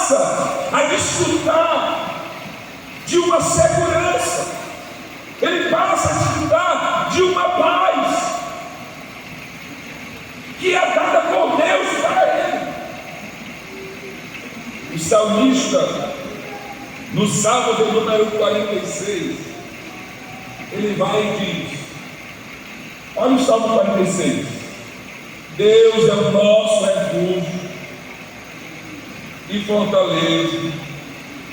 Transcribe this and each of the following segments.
passa a desfrutar de uma segurança, ele passa a desfrutar de uma paz que é dada por Deus para ele. O salmista, no Salmo de número 46, ele vai e diz, olha o Salmo 46, Deus é o nosso refúgio e fortaleza,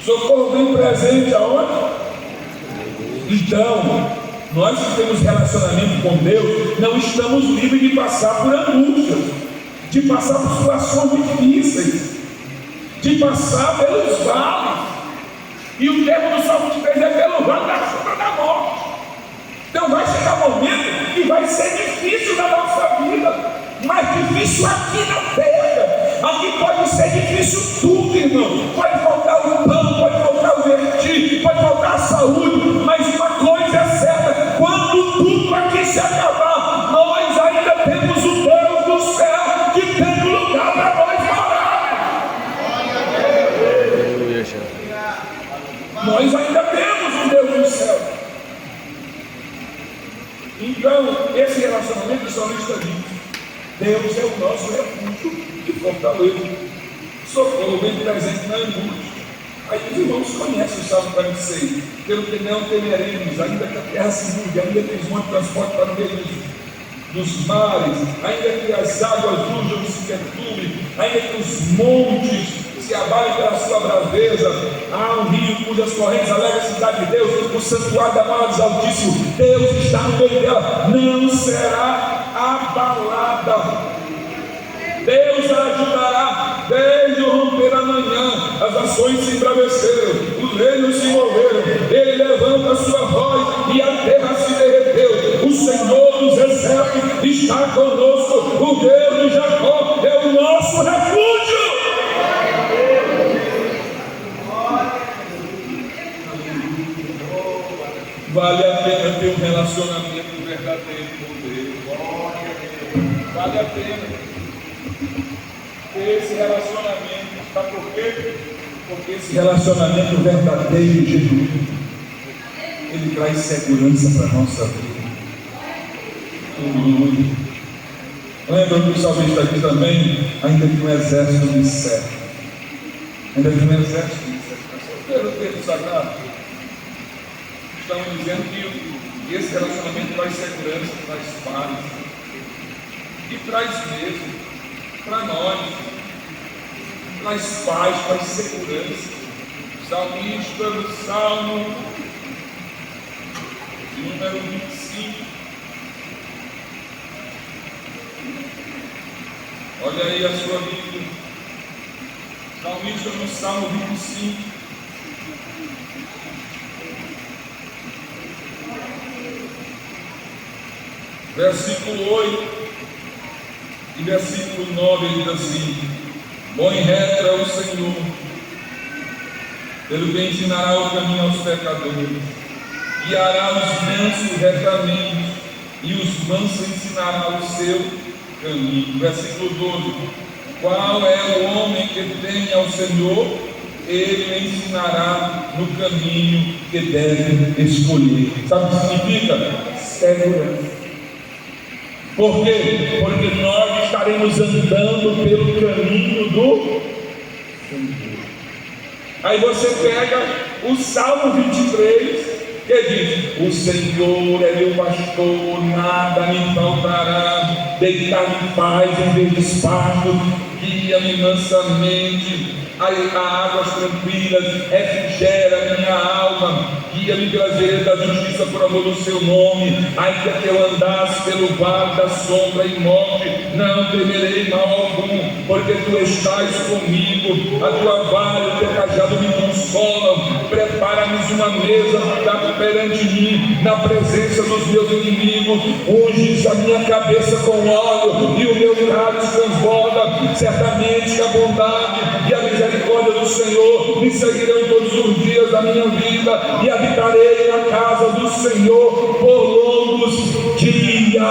socorro bem presente aonde? Então, nós que temos relacionamento com Deus, não estamos livres de passar por angústias, de passar por situações difíceis, de passar pelos vales, e o termo do Salmo 23 é pelo vale da sombra da morte. Então vai chegar um momento que vai ser difícil na nossa vida, mas difícil aqui na terra. Aqui pode ser difícil tudo, irmão. Pode faltar o pão, pode faltar o vestir, pode faltar a saúde, mas uma coisa é certa: quando tudo aqui se acabar, nós ainda temos o Deus do céu que tem um lugar para nós morar. Nós ainda temos o Deus do céu. Então, esse relacionamento do salmista diz: Deus é o nosso refúgio e fortaleza, socorro bem presente na angústia. Aí os irmãos conhecem o Salmo 46, pelo que não temeremos, ainda que a terra se mude, ainda que os montes transportem para o meio dos mares, ainda que as águas rujam e se perturbem, ainda que os montes se abalem pela sua braveza. Há um rio cujas correntes alegra a cidade de Deus, o santuário da maior dos Altíssimos. Deus está no meio dela, não será abalada. Deus a ajudará desde o romper da manhã. As nações se embraveceram, os reinos se moveram. Ele levanta a sua voz e a terra se derreteu. O Senhor dos exércitos está conosco. O Deus de Jacó é o nosso refúgio. Vale a pena ter um relacionamento verdadeiro com Deus. Vale a pena ter esse relacionamento. Sabe por quê? Porque esse relacionamento verdadeiro de Jesus, ele traz segurança para a nossa vida. Lembra que o salmista diz também: ainda que um exército me cerque, ainda que um exército me cerque. Pelo texto sagrado, estamos dizendo que esse relacionamento traz segurança, traz paz e traz mesmo para nós, traz paz, traz segurança. O salmista no Salmo número 25, olha aí a sua Bíblia. Salmista no Salmo 25, versículo 8 e versículo 9, ele diz assim: bom e reto é o Senhor, pelo que ensinará o caminho aos pecadores, guiará os mansos retamente, e os mansos ensinará o seu caminho. Versículo 12: qual é o homem que teme ao Senhor? Ele ensinará no caminho que deve escolher. Sabe o que significa? Segurança. Por quê? Porque nós estaremos andando pelo caminho do Senhor. Aí você pega o Salmo 23, que diz: o Senhor é meu pastor, nada me faltará. Deitar-me em paz em verdes pastos, guia-me mansamente a águas tranquilas, refrigera minha alma. Guia-me pelas veredas da justiça por amor do seu nome. Ainda que eu andasse pelo vale da sombra e morte, não temerei mal algum, porque tu estás comigo. A tua vara e o teu cajado me consolam. Prepara-me uma mesa perante mim, na presença dos meus inimigos. Unges a minha cabeça com óleo, e o meu cálice transborda. Certamente a bondade e a misericórdia do Senhor me seguirão todos os dias da minha vida, e habitarei na casa do Senhor por longos dias.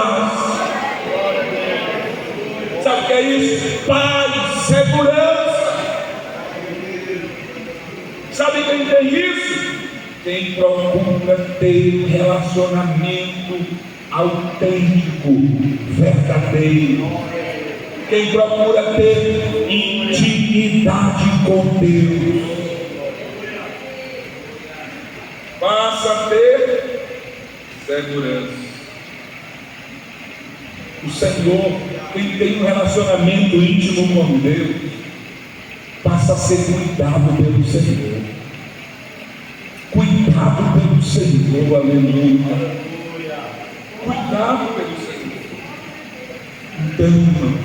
Sabe o que é isso? Paz, segurança. Sabe quem tem isso? Quem procura ter um relacionamento autêntico, verdadeiro. Quem procura ter intimidade com Deus. Passa a ter segurança. O Senhor, quem tem um relacionamento íntimo com Deus, passa a ser cuidado pelo Senhor. Cuidado pelo Senhor, aleluia. Cuidado pelo Senhor. Então, irmãos,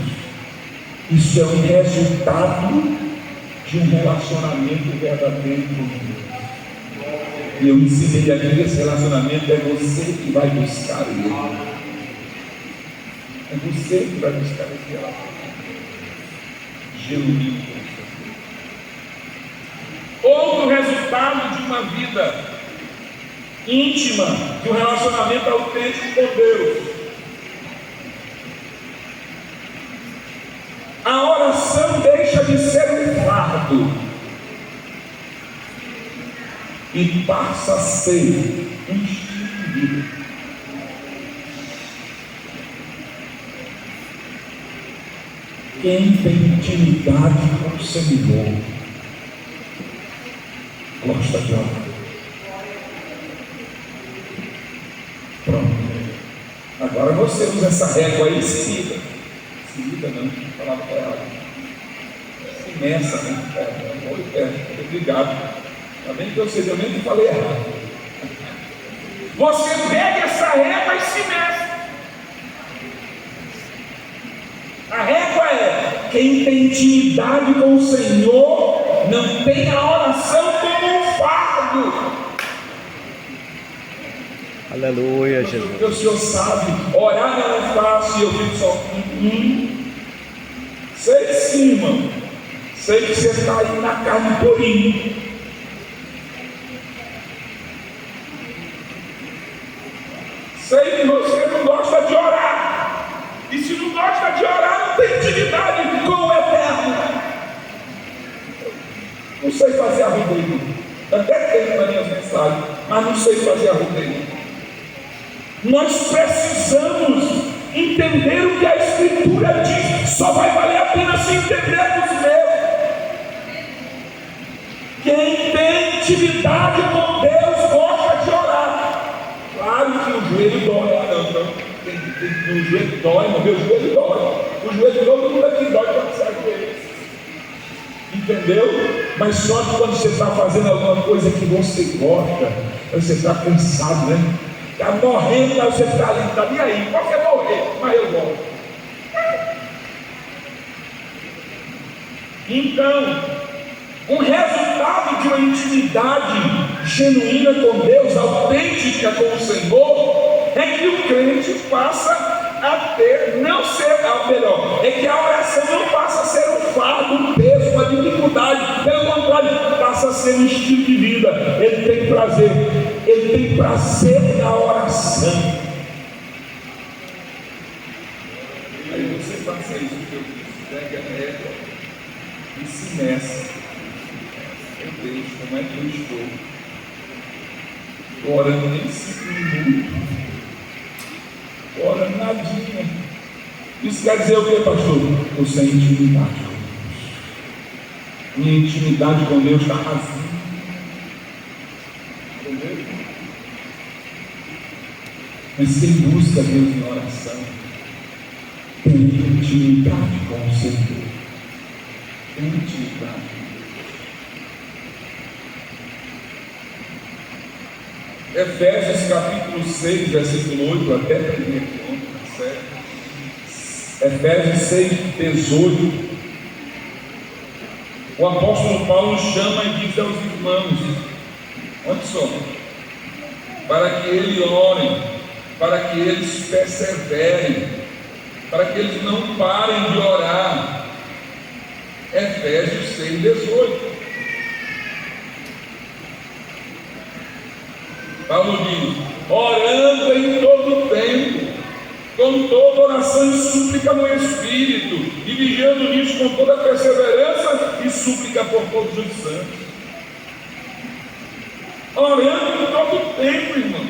isso é um resultado de um relacionamento verdadeiro com Deus. E eu ensinei aqui que esse relacionamento é você que vai buscar ele. É você que vai buscar esse relacionamento genuíno. Outro resultado de uma vida íntima, de um relacionamento autêntico com Deus. A oração deixa de ser um fardo e passa a ser um estilo de vida. Quem tem intimidade com o Senhor gosta de orar. Pronto. Agora você usa essa régua aí e se liga. Se liga não, palavra errada. Se meça, né? Obrigado. Está bem que eu sei também que falei errado. Você pega essa régua e se meça. A régua é: quem tem intimidade com o Senhor não tem a oração como um fardo. Aleluia, Jesus. Porque o Senhor sabe, orar não é fácil. Eu fico só sei sim, irmão. Sei que você está aí na carne purinha. Sei que você não gosta de orar. E se não gosta de orar, não tem intimidade com o Eterno. Não sei fazer a rubrica. Até tenho nas minhas mensagens, mas não sei fazer a rubrica. Nós precisamos entender o que a Escritura diz. Só vai valer a pena se entendermos mesmo. Quem tem intimidade com Deus gosta de orar. Claro que o joelho dói. O joelho dói, mas meu joelho dói. O joelho de todo mundo aqui dói quando sai dele. Entendeu? Mas só que quando você está fazendo alguma coisa que você gosta, você está cansado, né? Está morrendo, mas você está ali, está nem aí. Pode ser morrer, mas eu gosto. Então, um resultado de uma intimidade genuína com Deus, autêntica com o Senhor, é que o crente passa a ter, não ser, melhor, é que a oração não passa a ser um fardo, um peso, uma dificuldade. Pelo contrário, passa a ser um estilo de vida. Ele tem prazer na oração. Aí você faça isso que eu disse, pega a régua e se meça. Meu Deus, como é que eu estou? Estou orando nem 5 minutos. Estou orando nadinha. Isso quer dizer o que, pastor? Eu sem intimidade com Deus. Minha intimidade com Deus está vazia. Entendeu? Mas quem busca Deus em oração tem intimidade com o Senhor. Tem intimidade com Deus. Efésios capítulo 6, versículo 8, até peguei aqui ontem, tá certo? Efésios 6, 18. O apóstolo Paulo chama e diz aos irmãos: olha só, para que eles orem, para que eles perseverem, para que eles não parem de orar. Efésios 6, 18. Paulo diz: orando em todo tempo, com toda oração e súplica no Espírito, e vigiando nisso com toda perseverança e súplica por todos os santos. orando em todo tempo, irmão.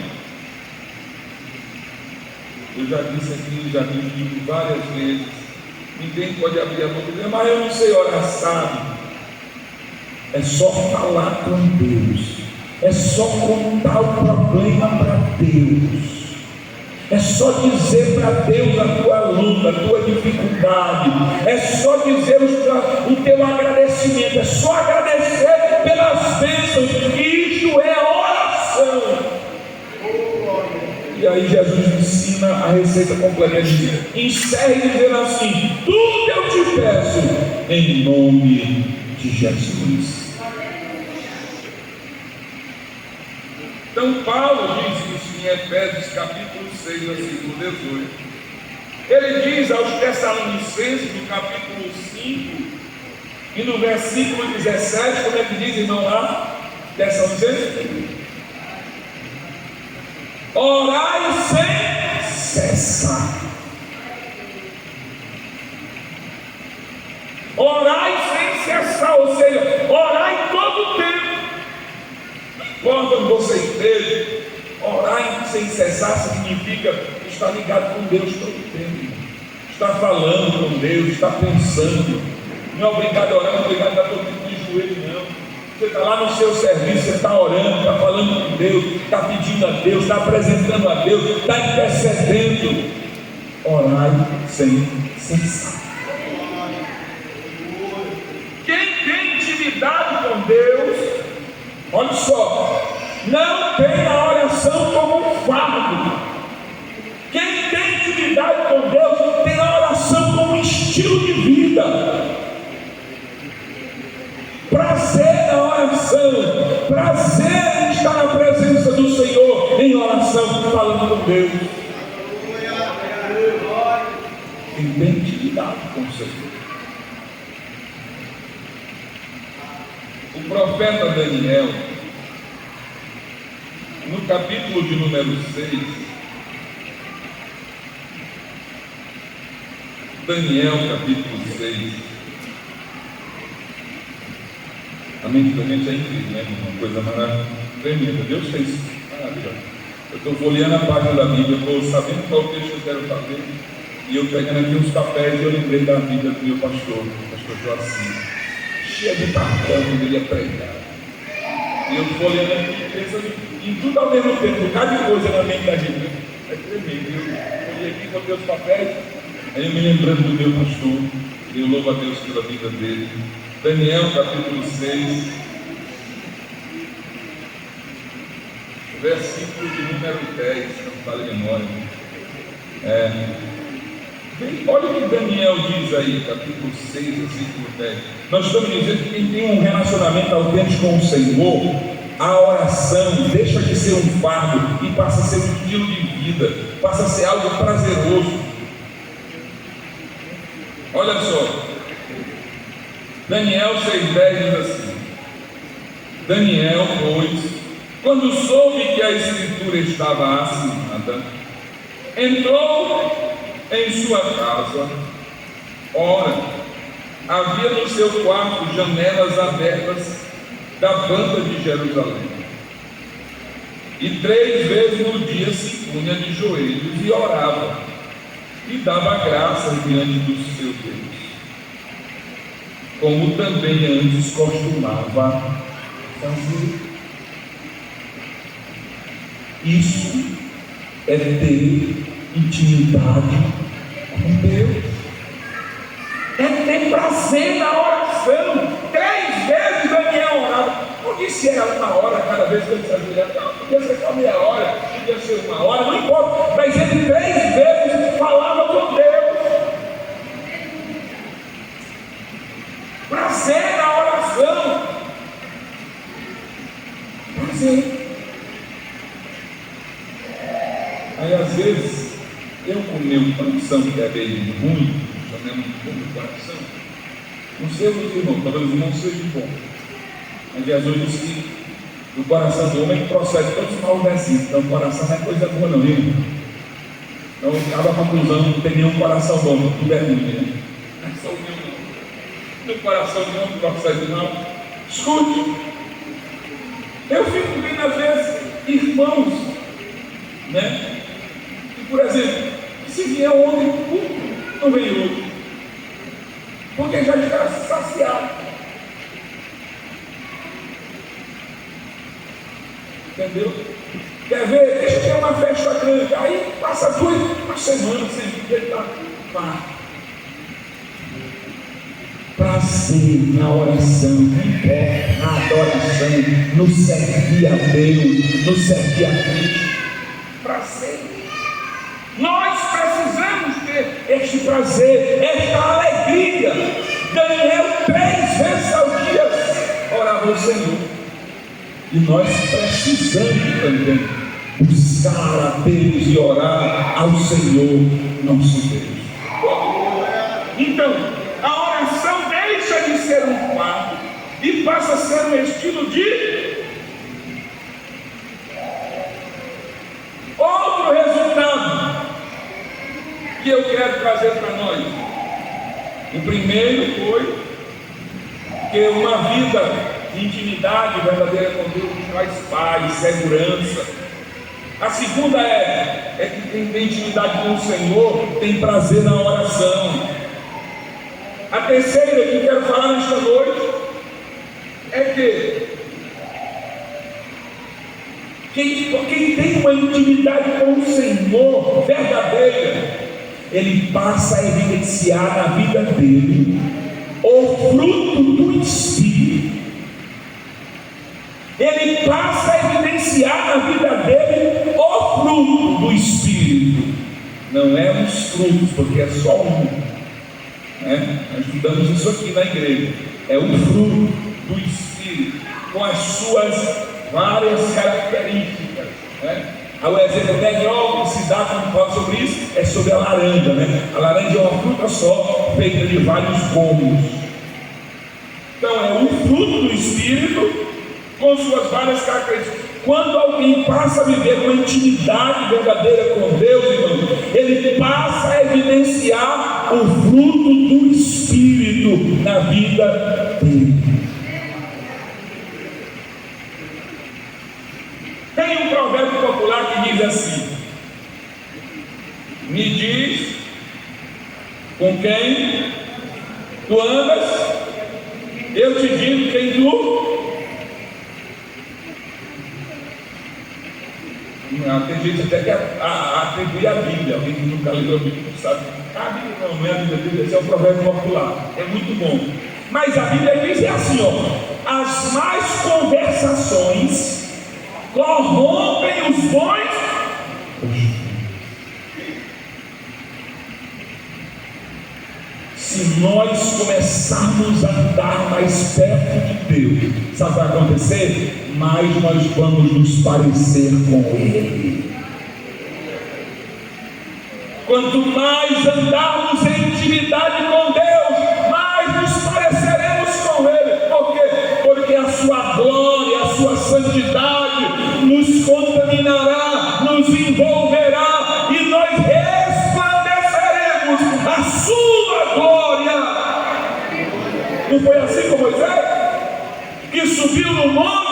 Eu já disse aqui, já disse várias vezes, ninguém pode abrir a boca e dizer, mas eu não sei orar, sabe? É só falar com Deus, é só contar o problema para Deus, é só dizer para Deus a tua luta, a tua dificuldade, é só dizer o teu agradecimento, é só agradecer pelas bênçãos, e isto é oração. E aí Jesus ensina a receita completa, encerre dizendo assim, tudo eu te peço em nome de Jesus. Então Paulo diz isso em Efésios capítulo 6, versículo 18. Ele diz aos Tessalonicenses no capítulo 5 e no versículo 17, como é que diz, irmão, lá? Tessalonicenses? Orai sem cessar. Orai sem cessar, ou seja, orai todo o tempo. Quando você entende, orar sem cessar significa estar ligado com Deus todo o tempo, estar falando com Deus, estar pensando. Não é obrigado a orar, não é obrigado a estar todo tempo de joelho, não. Você está lá no seu serviço, você está orando, está falando com Deus, está pedindo a Deus, está apresentando a Deus, está intercedendo. Orai sem cessar. Quem tem intimidade com Deus, olha só, não tem a oração como um fardo. Quem tem intimidade com Deus tem a oração como um estilo de vida. Prazer na oração, prazer em estar na presença do Senhor em oração, falando com Deus. Quem tem intimidade com o Senhor. O profeta Daniel, no capítulo de número 6, Daniel capítulo 6, a mente da gente é incrível, né? Uma coisa maravilhosa, tremenda. Deus fez maravilhoso. Eu estou folheando a página da Bíblia, estou sabendo qual texto eu quero fazer, e eu pegando aqui uns papéis, eu lembrei da Bíblia do meu pastor, o pastor Joacim, cheio de papel quando ele ia pregar. E eu folheando aqui, pensando em tudo ao mesmo tempo, cada coisa na mente da gente. É tremendo. Eu olhei aqui, botei os papéis, aí eu me lembrando do meu pastor, e eu louvo a Deus pela vida dele. Daniel capítulo 6, versículo de número 10, não fale memória. Olha o que Daniel diz aí, capítulo 6, versículo 10. Nós estamos dizendo que quem tem um relacionamento autêntico com o Senhor, a oração deixa de ser um fardo e passa a ser um estilo de vida, passa a ser algo prazeroso. Olha só, Daniel 6,10 diz assim: Daniel, pois, quando soube que a escritura estava assinada, entrou em sua casa. Ora, havia no seu quarto janelas abertas da banda de Jerusalém, e 3 vezes no dia se punha de joelhos e orava, e dava graças diante do seu Deus, como também antes costumava fazer. Isso é ter intimidade com Deus, é ter prazer na oração. 3 vezes Daniel orava. Não disse era 1 hora cada vez que ele se ajoelhava, não, podia ser só meia hora, podia ser 1 hora, não importa, mas ele 3 vezes falava com Deus. Prazer na oração, prazer. Aí às vezes eu com o meu coração que é bem ruim, chamamos de bom coração, não sei os irmãos, talvez os irmãos sejam bom, mas Jesus diz que o coração do homem procede todos os maus vencidos, então o coração não é coisa boa não, viu? Então acaba a conclusão, não tem nenhum coração bom, tudo é ruim, né? Não é só o meu não, no coração de não procede não. Escute, Eu fico vendo às vezes irmãos, né? Que, por exemplo, se vier ontem um culto, não vem hoje, porque já está saciado. Entendeu? Quer ver? Deixa eu ter uma festa grande. Aí passa uma semana sem ele estar lá. Prazer na oração, na adoração, no servir a Deus, no servir a Cristo. Prazer. Nós precisamos ter este prazer, esta alegria. Daniel 3 vezes ao dia orava ao Senhor. E nós precisamos também buscar a Deus e orar ao Senhor nosso Deus. Então, a oração deixa de ser um fardo e passa a ser um estilo de outro resultado que eu quero trazer para nós. O primeiro foi que uma vida de intimidade verdadeira com Deus traz paz, segurança. A segunda é que quem tem intimidade com o Senhor tem prazer na oração. A terceira que eu quero falar nesta noite é que quem tem uma intimidade com o Senhor verdadeira, ele passa a evidenciar na vida dele o fruto do Espírito. Ele passa a evidenciar na vida dele o fruto do Espírito. Não é os frutos, porque é só um, né? Nós estudamos isso aqui na igreja. É o fruto do Espírito, com as suas várias características, né? O exemplo melhor que se dá quando fala sobre isso é sobre a laranja, né? A laranja é uma fruta só, feita de vários gomos. Então é o fruto do Espírito com suas várias características. Quando alguém passa a viver uma intimidade verdadeira com Deus, irmão, ele passa a evidenciar o fruto do Espírito na vida dele. Tem um provérbio popular que diz assim: me diz com quem tu andas, eu te digo quem tu. Tem gente até que atribui a Bíblia. Alguém que nunca leu a Bíblia não sabe. A Bíblia não é a Bíblia, esse é o provérbio popular. É muito bom. Mas a Bíblia diz assim, ó: as más conversações corrompem os bons. Se nós começarmos a andar mais perto de Deus, sabe o que vai acontecer? Mais nós vamos nos parecer com Ele. Quanto mais andarmos em intimidade com Deus, mais nos pareceremos com Ele. Por quê? Porque a sua glória, a sua santidade nos contaminará, nos envolverá e nós resplandeceremos a sua glória. Não foi assim com Moisés? Que subiu no monte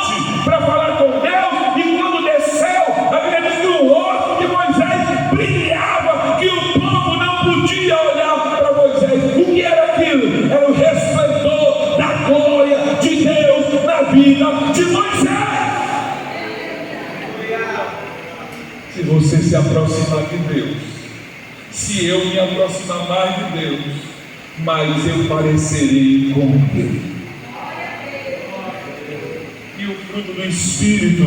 para falar com Deus, e quando desceu, a Bíblia diz que o rosto de Moisés brilhava, que o povo não podia olhar para Moisés. O que era aquilo? Era o resplendor da glória de Deus na vida de Moisés. Se você se aproximar de Deus, se eu me aproximar mais de Deus, mais eu parecerei com Ele. E o fruto do Espírito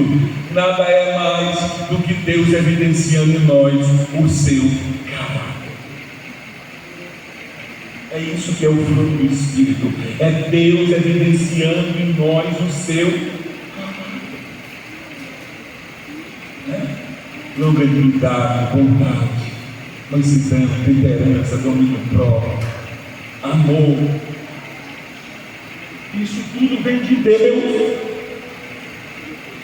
nada é mais do que Deus evidenciando em nós o seu caráter. É isso que é o fruto do Espírito. É Deus evidenciando em nós o seu caráter. Né? Longanimidade, bondade, mansidão, temperança, domínio próprio, amor. Isso tudo vem de Deus.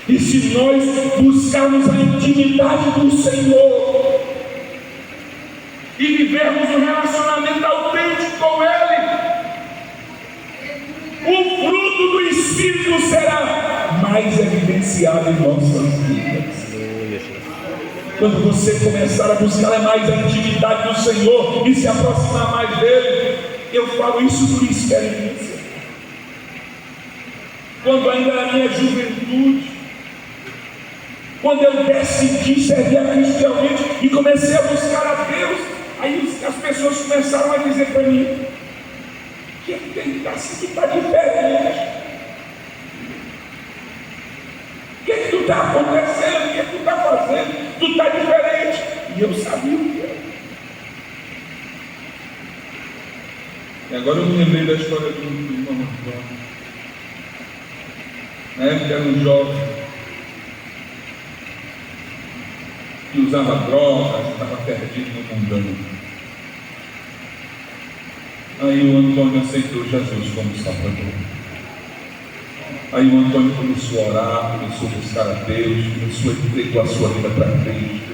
E se nós buscarmos a intimidade do Senhor e vivermos um relacionamento autêntico com Ele, o fruto do Espírito será mais evidente. evidenciado em nossas vidas. Aleluia, Jesus. Quando você começar a buscar mais a intimidade do Senhor e se aproximar mais dele, eu falo isso por experiência. Quando ainda na minha juventude, quando eu decidi servir a Cristo realmente e comecei a buscar a Deus, aí as pessoas começaram a dizer para mim: o que tem assim que está diferente? O que tu está acontecendo? O que tu está fazendo? Tu está diferente. E eu sabia o que era. E agora eu me lembrei da história do irmão Antônio. Na época era um jovem que usava drogas, estava perdido no mundano. Aí o Antônio aceitou Jesus como Salvador. Aí o Antônio começou a orar, começou a buscar a Deus, começou a entregar a sua vida para Cristo,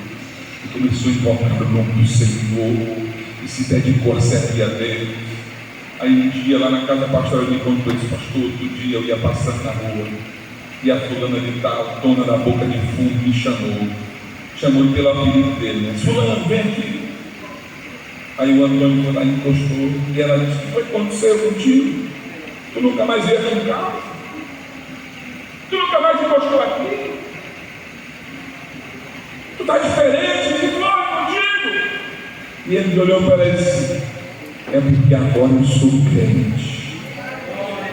e começou a invocar o nome do Senhor, e se dedicou a servir a Deus. Aí um dia lá na casa pastoral eu me encontrei esse pastor, outro dia eu ia passando na rua, e a fulana de tal, dona da boca de fumo, me chamou pelo apelido dele, né? Fulano, vem aqui. Aí o Antônio foi lá e encostou, e ela disse: o que foi que aconteceu contigo? Tu nunca mais veio aqui em casa? Tu nunca mais encostou aqui? Tu está diferente, que foi contigo? E ele me olhou para ela e disse: é porque agora eu sou crente.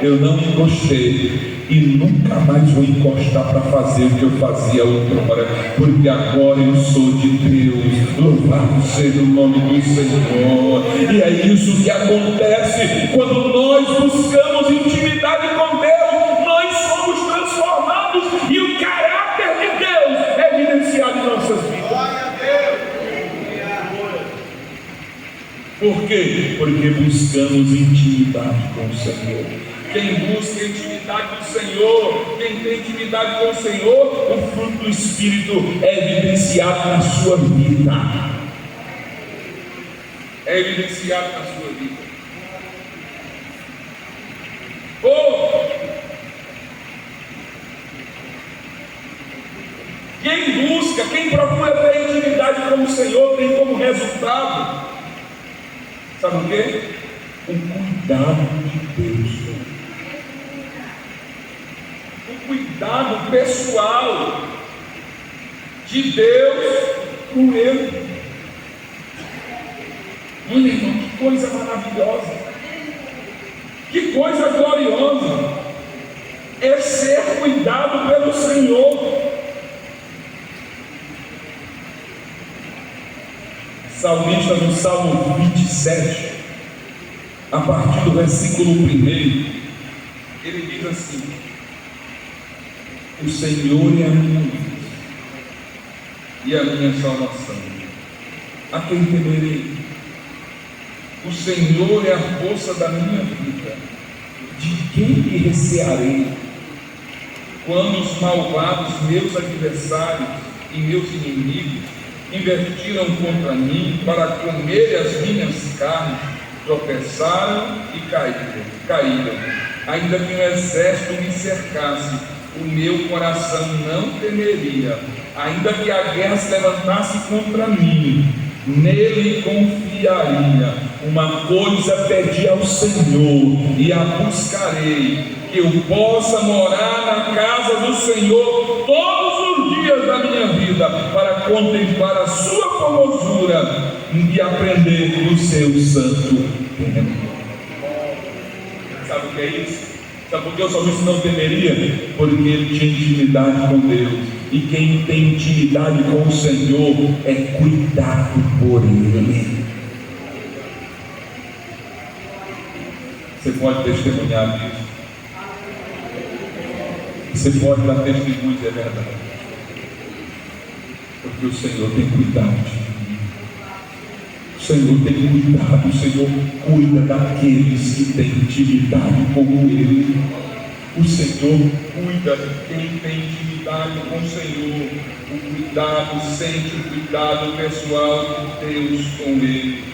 Eu não encostei e nunca mais vou encostar para fazer o que eu fazia outrora, porque agora eu sou de Deus. Louvado seja o nome do Senhor. E é isso que acontece quando nós buscamos intimidade com Deus. Nós somos transformados e o caráter de Deus é evidenciado em nossas vidas. Por quê? Porque buscamos intimidade com o Senhor. Quem busca intimidade do Senhor, quem tem intimidade com o Senhor, o fruto do Espírito é evidenciado na sua vida. É evidenciado na sua vida. Quem busca, quem procura ter intimidade com o Senhor, tem como resultado, sabe o quê? O cuidado de Deus. O cuidado pessoal de Deus com ele. Olha, irmão, que coisa maravilhosa, que coisa gloriosa é ser cuidado pelo Senhor. Salmista no Salmo 27, a partir do versículo 1, ele diz assim: o Senhor é a minha luz e a minha salvação, a quem temerei? O Senhor é a força da minha vida, de quem me recearei? Quando os malvados, meus adversários e meus inimigos, investiram contra mim para comer as minhas carnes, tropeçaram e caíram. Ainda que um exército me cercasse, o meu coração não temeria. Ainda que a guerra se levantasse contra mim, nele confiaria. Uma coisa pedi ao Senhor e a buscarei, que eu possa morar na casa do Senhor todos os dias da minha vida, para contemplar a sua formosura e aprender do seu santo templo. Sabe o que é isso? Sabe por que o salmista não temeria? Porque ele tinha intimidade com Deus. E quem tem intimidade com o Senhor é cuidado por Ele. Você pode testemunhar disso. Você pode dar testemunho, é verdade. Porque o Senhor tem cuidado de mim. O Senhor tem cuidado. O Senhor cuida daqueles que têm intimidade com Ele. O Senhor cuida de quem tem intimidade com o Senhor. O cuidado, sente o cuidado pessoal de Deus com Ele.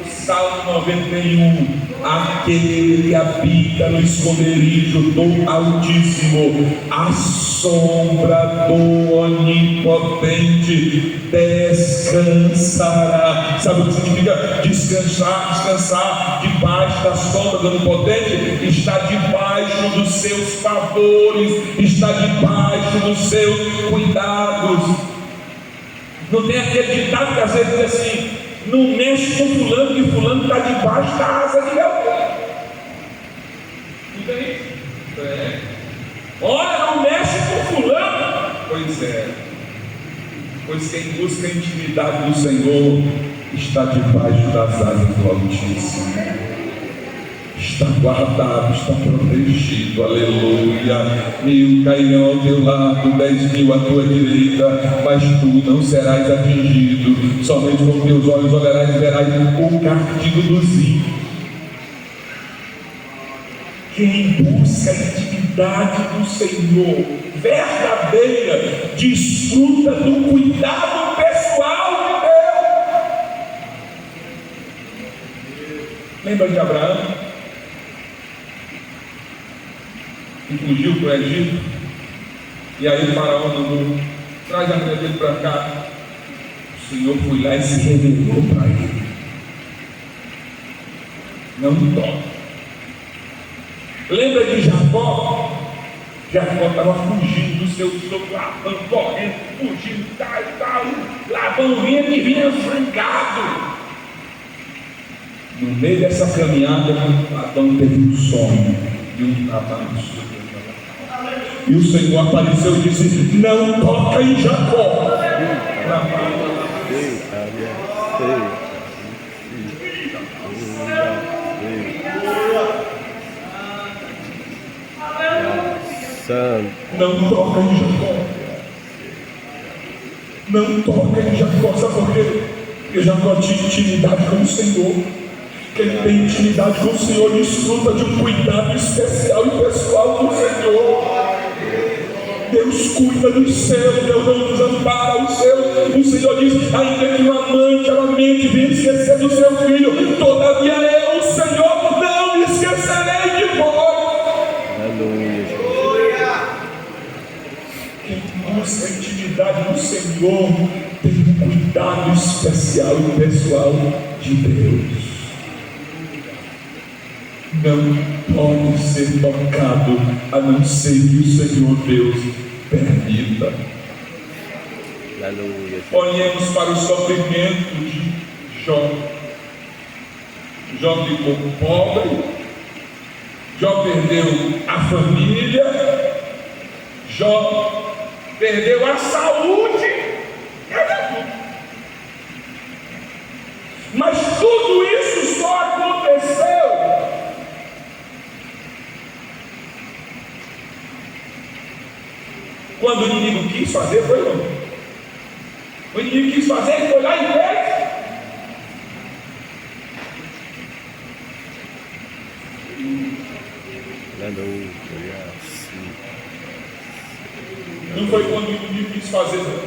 O Salmo 91, aquele que habita no esconderijo do Altíssimo, a sombra do Onipotente descansará. Sabe o que significa descansar? Descansar debaixo da sombra do Onipotente, está debaixo dos seus favores, está debaixo dos seus cuidados. Não tem aquele ditado que às vezes diz assim: não mexe com fulano, que fulano está debaixo da asa de leão. Não tem isso? É. Olha, não mexe com fulano. Pois é. Pois quem busca a intimidade do Senhor está debaixo das asas do Altíssimo. Está guardado, está protegido, aleluia. 1000 cairão ao teu lado, 10.000 à tua direita, mas tu não serás atingido. Somente com teus olhos olharás e verás o castigo dos ímpios. Quem busca a intimidade do Senhor verdadeira, desfruta do cuidado pessoal de Deus. Lembra de Abraão? Que fugiu para o Egito, e aí o faraó mandou: traz a mulher dele para cá. O Senhor foi lá e se revelou para ele: não toque. Lembra de Jacó? Jacó estava fugindo do seu sogro, Labão correndo, fugindo, tal e tal. Labão vinha zangado. No meio dessa caminhada, Labão teve um sonho de um trabalho. E o Senhor apareceu e disse: não toca em Jacó. Não toca em Jacó. Não toca em Jacó. Sabe por quê? Porque Jacó tinha intimidade com o Senhor. Quem tem intimidade com o Senhor desfruta de um cuidado especial e pessoal do Senhor. Deus cuida dos seus, Deus não desampara os seus. O Senhor diz: ainda que uma mãe claramente venha esquecer do seu filho, todavia eu, o Senhor, não me esquecerei de vós. Aleluia. Quem busca a intimidade do Senhor tem um cuidado especial e pessoal de Deus. Não pode ser tocado a não ser que o Senhor Deus permita. Aleluia. Olhemos para o sofrimento de Jó. Jó ficou pobre, Jó perdeu a família, Jó perdeu a saúde, mas tudo isso só aconteceu quando o inimigo quis fazer, foi não. O inimigo quis fazer, ele foi lá e fez. Não foi quando o inimigo quis fazer, não.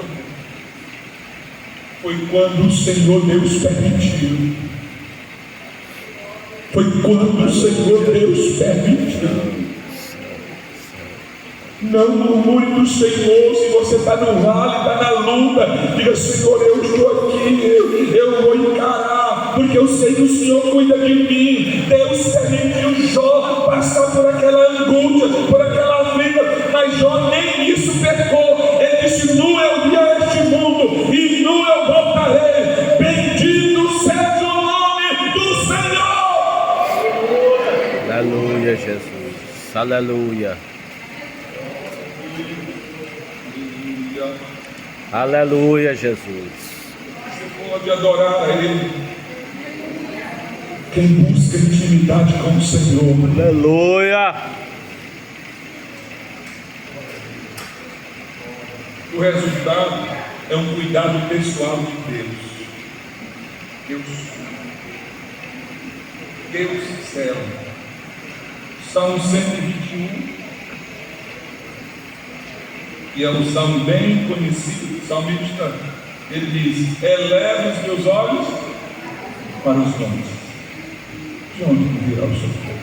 Foi quando o Senhor Deus permitiu. Foi quando o Senhor Deus permitiu. Não murmure do Senhor. Se você está no vale, está na luta, diga: Senhor, eu estou aqui, eu vou encarar, porque eu sei que o Senhor cuida de mim. Deus permitiu Jó passar por aquela angústia, por aquela aflita, mas Jó nem isso pecou. Ele disse: nu eu vi a este mundo e nu eu voltarei. Bendito seja o nome do Senhor. Aleluia, Jesus. Aleluia. Aleluia, Jesus. Você pode adorar a Ele. Quem busca intimidade com o Senhor. Aleluia. O resultado é um cuidado pessoal de Deus. Deus céu. Salmo 121. E é um salmo bem conhecido, salmista. Ele diz: eleva os meus olhos para os montes. De onde virá o socorro?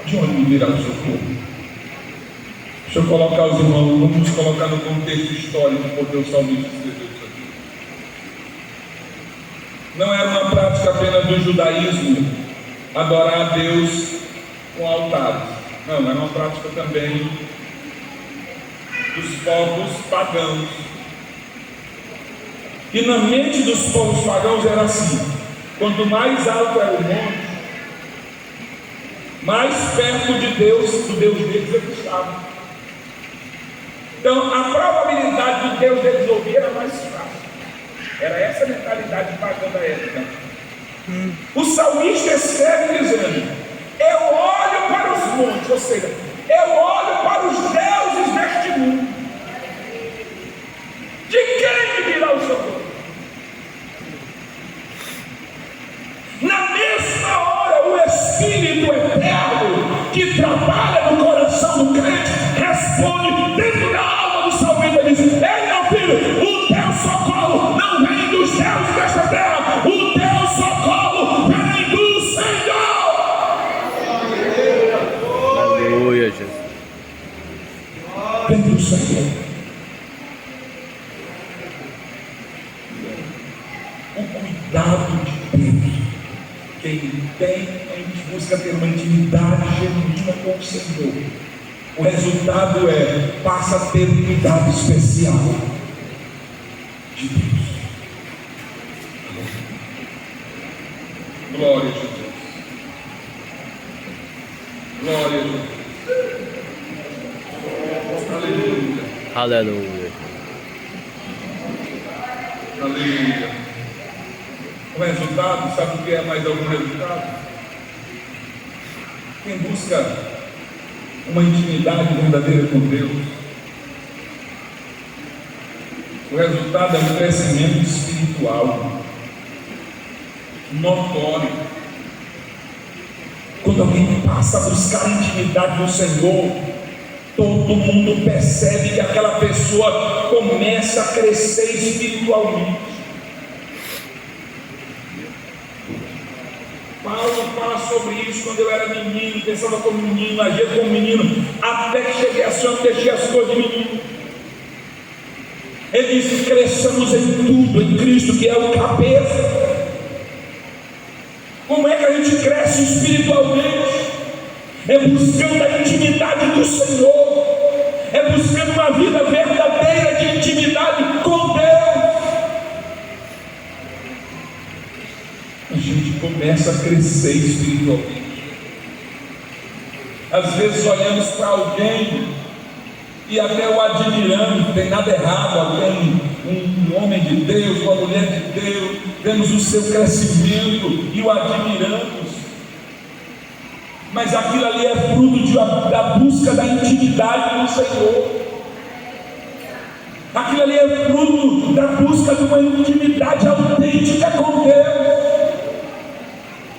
De onde virá o socorro? Deixa eu colocar os irmãos, vamos nos colocar no contexto histórico, porque o salmista escreveu isso aqui. Não era uma prática apenas do judaísmo adorar a Deus com altares. Não, era uma prática também dos povos pagãos. E na mente dos povos pagãos era assim: quanto mais alto era o monte, mais perto de Deus, do Deus deles, eles estavam. Então a probabilidade de Deus deles ouvir era mais fácil. Era essa a mentalidade pagã da época. O salmista escreve dizendo: eu olho para os montes, ou seja, eu olho para os deuses deste mundo. De quem me virá o socorro? Na mesma hora, o Espírito Eterno que trabalha no coração do crente responde dentro da alma do salmista e diz: ei, meu filho, o teu socorro não vem dos deuses desta terra, o teu socorro vem do Senhor. Aleluia, Jesus. Vem do Senhor. O cuidado de Deus, quem tem, a gente busca ter uma intimidade genuína com o Senhor. O resultado passa a ter um cuidado especial de Deus. Glória a Jesus. Glória a Jesus. Aleluia. Aleluia. Aleluia. O resultado, sabe o que é mais algum resultado? Quem busca uma intimidade verdadeira com Deus, o resultado é um crescimento espiritual notório. Quando alguém passa a buscar a intimidade do Senhor, todo mundo percebe que aquela pessoa começa a crescer espiritualmente. Paulo fala sobre isso. Quando eu era menino, pensava como menino, agia como menino, até que cheguei a ser, deixei as coisas de menino. Ele diz que cresçamos em tudo, em Cristo, que é o cabeça. Como é que a gente cresce espiritualmente? É buscando a intimidade do Senhor, é buscando uma vida verdadeira de intimidade com Deus. A gente começa a crescer espiritualmente. Às vezes olhamos para alguém e até o admiramos, não tem nada errado, alguém, um homem de Deus, uma mulher de Deus, vemos o seu crescimento e o admiramos, mas aquilo ali é fruto da busca da intimidade no Senhor. Aquilo ali é fruto da busca de uma intimidade autêntica com Deus.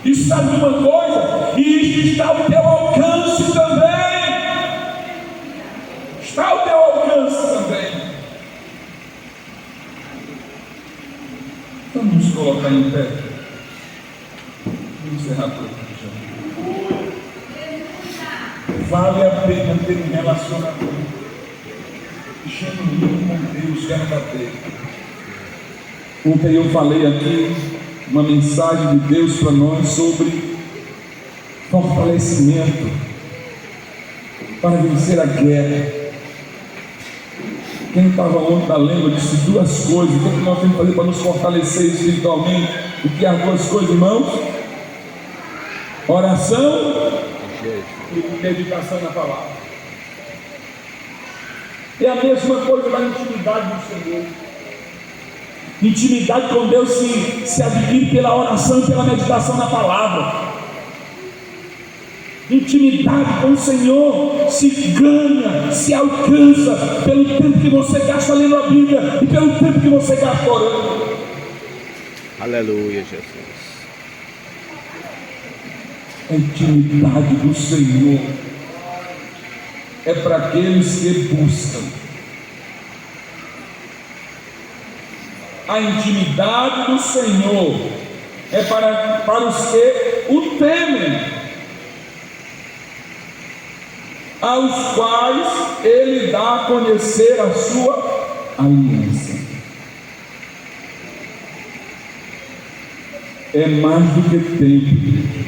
E sabe uma coisa? E isso está ao teu alcance também. Está ao teu alcance também. Vamos nos colocar em pé. Vamos encerrar por aqui já. Vale a pena ter um relacionamento genuíno com Deus, verdadeiro. Ontem eu falei aqui uma mensagem de Deus para nós sobre fortalecimento para vencer a guerra. Quem estava ontem na lembra disse duas coisas. O que nós temos que fazer para nos fortalecer espiritualmente? O que é as duas coisas, irmãos? Oração e meditação na palavra. É a mesma coisa da intimidade do Senhor. Intimidade com Deus se adquire pela oração e pela meditação na palavra. Intimidade com o Senhor se ganha, se alcança pelo tempo que você gasta lendo a Bíblia e pelo tempo que você gasta orando. Aleluia, Jesus. A intimidade do Senhor é para aqueles que buscam. A intimidade do Senhor é para os que o temem, aos quais Ele dá a conhecer a sua aliança. É mais do que tempo